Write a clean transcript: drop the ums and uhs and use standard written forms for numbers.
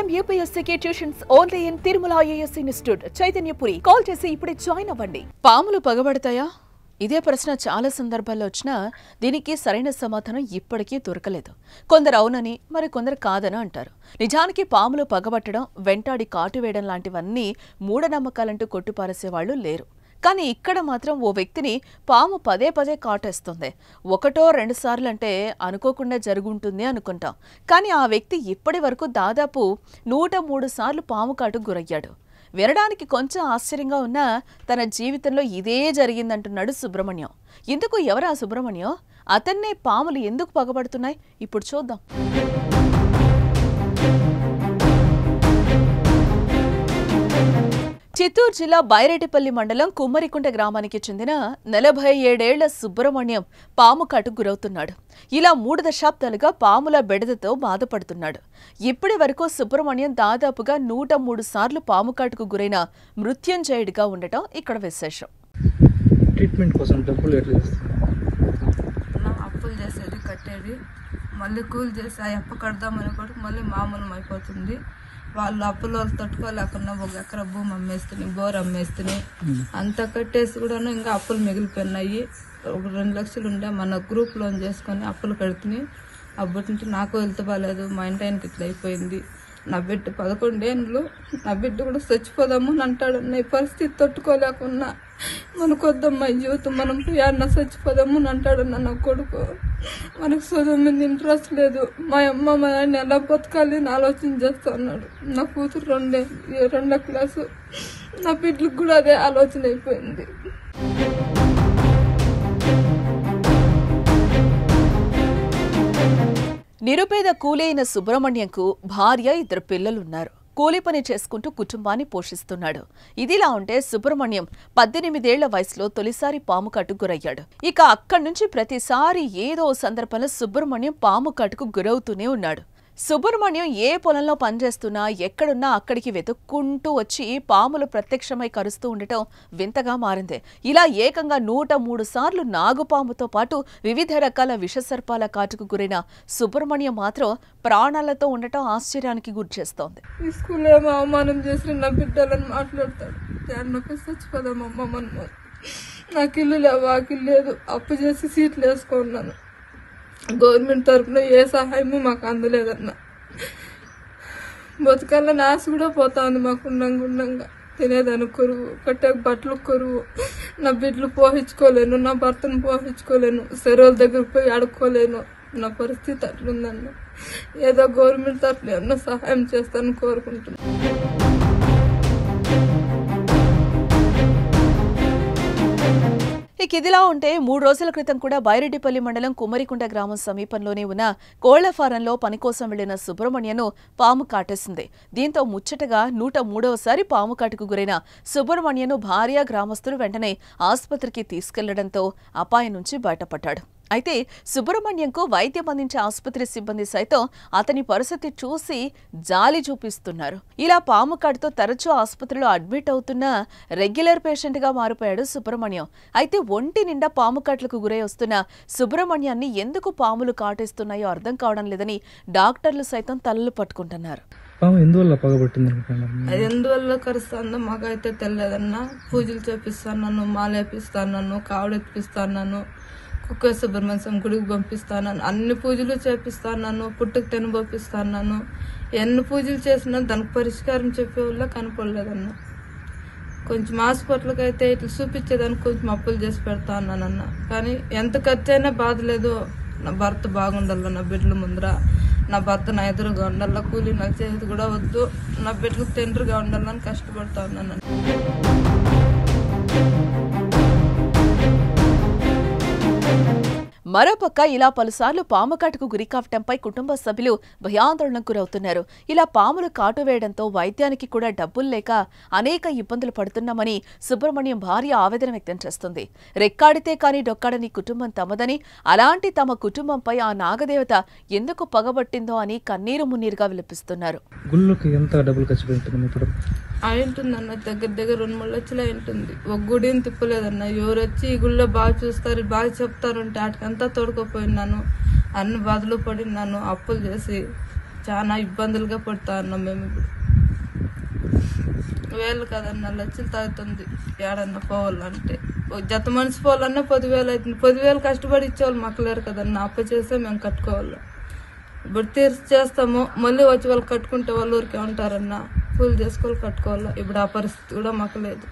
IIM UPSC tuitions only in Tirumala IAS institute Chaitanyapuri. Call చేసి ఇప్పుడే join అవ్వండి. పాములు పగబడతాయా? ఇదే ప్రశ్న చాలా సందర్భాల్లో వచ్చినా దీనికి సరైన సమాధానం ఇప్పటికీ దొరకలేదు. కొందరు అవునని మరి కొందరు కాదని అంటారు. నిజానికి పాములు పగబట్టడం, వెంటాడి కాటు వేయడం లాంటివన్నీ మూఢనమ్మకాలంటూ కొట్టుపారేసేవాళ్లు లేరు. కానీ ఇక్కడ మాత్రం ఓ వ్యక్తిని పాము పదే పదే కాటేస్తుంది. ఒకటో రెండు సార్లు అంటే అనుకోకుండా జరుగుంటుంది అనుకుంటాం. కానీ ఆ వ్యక్తి ఇప్పటి వరకు దాదాపు 103 సార్లు పాము కాటుకు గురయ్యాడు. వినడానికి కొంచెం ఆశ్చర్యంగా ఉన్నా తన జీవితంలో ఇదే జరిగిందంటున్నాడు సుబ్రహ్మణ్యం. ఇందుకు ఎవరా సుబ్రహ్మణ్యం? అతన్నే పాములు ఎందుకు పగబడుతున్నాయి ఇప్పుడు చూద్దాం. చిత్తూరు జిల్లా బైరెడ్డిపల్లి మండలం కుమ్మరికుంట గ్రామానికి చెందిన 47 ఏళ్ల సుబ్రహ్మణ్యం పాము కాటుకు గురవుతున్నాడు. ఇలా 3 దశాబ్దాలుగా పాముల బెడదతో బాధపడుతున్నాడు. ఇప్పటి వరకు సుబ్రహ్మణ్యం దాదాపుగా 103 సార్లు పాము కాటుకు గురైన మృత్యుంజయుడిగా ఉండటం ఇక్కడ విశేషం. ట్రీట్మెంట్ కోసం డబ్బులు ఎట్లా అప్పులు చేసేది కట్టేది, మళ్ళీ కూలి చేసి ఆ అప్పు కడదామని కూడా మళ్ళీ మామూలు అయిపోతుంది. వాళ్ళు అప్పుల వాళ్ళు తట్టుకోలేకుండా 1 ఎకరా భూమి అమ్మేస్తున్నాయి, బోర్ అమ్మేస్తున్నాయి, అంతా కట్టేసి కూడా ఇంకా అప్పులు మిగిలిపోయినాయి. 2 లక్షలు ఉండే మన గ్రూప్ లోన్ చేసుకొని అప్పులు కడుతున్నాయి. అప్పటి నుంచి నాకు వెళ్తే బాగాలేదు, మా ఇంటి ఆయనకి ఇట్లా అయిపోయింది. నా బిడ్డ 11 ఏళ్ళు, నా బిడ్డ కూడా చచ్చిపోదాము అని అంటాడన్న. ఈ పరిస్థితి తట్టుకోలేకున్నా మనకొద్దమ్మా ఈ జీవితం, మనం యాడన్నా చచ్చిపోదాము అని అంటాడన్న నా కొడుకు. మనకు చదువు మీద ఇంట్రెస్ట్ లేదు. మా అమ్మ మా ఆయన ఎలా బతకాలి అని ఆలోచన చేస్తా ఉన్నాడు. నా కూతురు 2వ క్లాసు, నా బిడ్డలకు కూడా అదే ఆలోచన అయిపోయింది. నిరుపేద కూలీ అయిన సుబ్రహ్మణ్యంకు భార్య, 2 పిల్లలున్నారు. కూలీ పని చేసుకుంటూ కుటుంబాన్ని పోషిస్తున్నాడు. ఇదిలా ఉంటే సుబ్రహ్మణ్యం 18 ఏళ్ల వయసులో తొలిసారి పాము కాటుకు గురయ్యాడు. ఇక అక్కడి నుంచి ప్రతిసారి ఏదో సందర్భంలో సుబ్రహ్మణ్యం పాము కాటుకు గురవుతూనే ఉన్నాడు. సుబ్రహ్మణ్యం ఏ పొలంలో పనిచేస్తున్నా, ఎక్కడున్నా అక్కడికి వెతుక్కుంటూ వచ్చి పాములు ప్రత్యక్షమై కరుస్తూ ఉండటం వింతగా మారింది. ఇలా ఏకంగా 103 సార్లు నాగుపాముతో పాటు వివిధ రకాల విషసర్పాల కాటుకు గురైన సుబ్రహ్మణ్యం మాత్రం ప్రాణాలతో ఉండటం ఆశ్చర్యానికి గురిచేస్తోంది. ఈ స్కూల్ ఏమో అవమానం చేసి నా బిడ్డలని మాట్లాడతాడు. చచ్చిపోదామమ్మ, మనం నాకు ఇల్లు లేవు, ఆకిల్లు లేదు, అప్పు చేసి సీట్లు వేసుకున్నాను. గవర్నమెంట్ తరఫున ఏ సహాయము మాకు అందలేదన్న. బతుకాలని ఆశ కూడా పోతా ఉంది మాకు. ఉండంగా తినేదానికి కొరువు, కట్టే బట్టలు కొరువు, నా బిడ్డలు పోహించుకోలేను, నా భర్తను పోహించుకోలేను, చెరువుల దగ్గరకు పోయి ఆడుకోలేను. నా పరిస్థితి అట్లుందన్న. ఏదో గవర్నమెంట్ తరఫున ఏమన్నా సహాయం చేస్తానని కోరుకుంటున్నాను. ఇక ఇదిలా ఉంటే 3 రోజుల క్రితం కూడా బైరెడ్డిపల్లి మండలం కుమ్మరికుంట గ్రామం సమీపంలోనే ఉన్న కోళ్ల ఫారంలో పని కోసం వెళ్లిన సుబ్రహ్మణ్యను పాము కాటేసింది. దీంతో ముచ్చటగా 103వసారి పాము కాటుకు గురైన సుబ్రహ్మణ్యను భార్య, గ్రామస్తులు వెంటనే ఆసుపత్రికి తీసుకెళ్లడంతో అపాయం నుంచి బయటపడ్డాడు. అయితే సుబ్రహ్మణ్యంకు వైద్యం అందించే ఆసుపత్రి సిబ్బంది సైతం అతని పరిస్థితి చూసి జాలి చూపిస్తున్నారు. ఇలా పాము కాటుతో తరచూ ఆసుపత్రిలో అడ్మిట్ అవుతున్న రెగ్యులర్ పేషెంట్ గా మారిపోయాడు సుబ్రహ్మణ్యం. అయితే ఒంటి నిండా పాము కాట్లకు గురై వస్తున్న సుబ్రహ్మణ్యాన్ని ఎందుకు పాములు కాటేస్తున్నాయో అర్థం కావడం లేదని డాక్టర్లు సైతం తలలు పట్టుకుంటున్నారు. అది ఎందువల్ల కరుస్తుందో మాకైతే తెలియదన్నా. పూజలు చేపిస్తాను, మాలేపిస్తాను, కావడెత్తిపిస్తాను, కుక్క సుబ్రహ్మణ్యం గుడికి పంపిస్తాను, అన్ని పూజలు చేపిస్తాను, పుట్టుకు తెను పంపిస్తాను. ఎన్ని పూజలు చేసినా దానికి పరిష్కారం చెప్పేవాళ్ళ కనపడలేదన్న. కొంచెం హాస్పిటల్కి అయితే ఇట్లా చూపించేదానికి కొంచెం అప్పులు చేసి పెడతా అన్నానన్న. కానీ ఎంత ఖర్చు అయినా బాధ లేదు. నా భర్త బాగుండాల, నా బిడ్డల ముందర నా భర్త నా ఎదురుగా ఉండాల, కూలీ నాకు చేసేది కూడా వద్దు, నా బిడ్డలకు తండ్రిగా ఉండాలని కష్టపడతా ఉన్నాను. మరోపక్క ఇలా పలుసార్లు పాము కాటుకు గురి కావటంపై కుటుంబ సభ్యులు భయాందోళనకు గురవుతున్నారు. ఇలా పాములు కాటు వేయడంతో వైద్యానికి కూడా డబ్బులు లేక అనేక ఇబ్బందులు పడుతున్నామని సుబ్రహ్మణ్యం భార్య ఆవేదన వ్యక్తం చేస్తుంది. రెక్కాడితే కాని డొక్కాడని కుటుంబం తమదని, అలాంటి తమ కుటుంబంపై ఆ నాగదేవత ఎందుకు పగబట్టిందో అని కన్నీరు మున్నీరుగా విలపిస్తున్నారు. అయింటుందన్న, దగ్గర 2-3 లక్షలు అయింటుంది. ఒక గుడిని తిప్పలేదన్న. ఎవరు వచ్చి ఈ గుళ్ళో బాగా చూస్తారు, బాగా చెప్తారు అంటే వాటికంతా తోడుకోపోయినాను. అన్ని బాధలు పడినాను, అప్పులు చేసి చాలా ఇబ్బందులుగా పడుతా ఉన్నాం మేము. ఇప్పుడు వేలు కదన్నా లక్షలు తాగుతుంది ఏడన్నా పోవాలంటే. ఒక జత మనిషి పోవాలన్నా 10,000 అవుతుంది. 10,000 కష్టపడి ఇచ్చేవాళ్ళు మాకు లేరు కదన్నా. అప్పు చేస్తే మేము కట్టుకోవాలి. ఇప్పుడు తీర్చి చేస్తాము, మళ్ళీ వచ్చి వాళ్ళు కట్టుకుంటే వాళ్ళు ఊరికే ఉంటారన్నా. కూలి చేసుకోవాలి, కట్టుకోవాలి. ఇప్పుడు ఆ పరిస్థితి కూడా మాకు లేదు.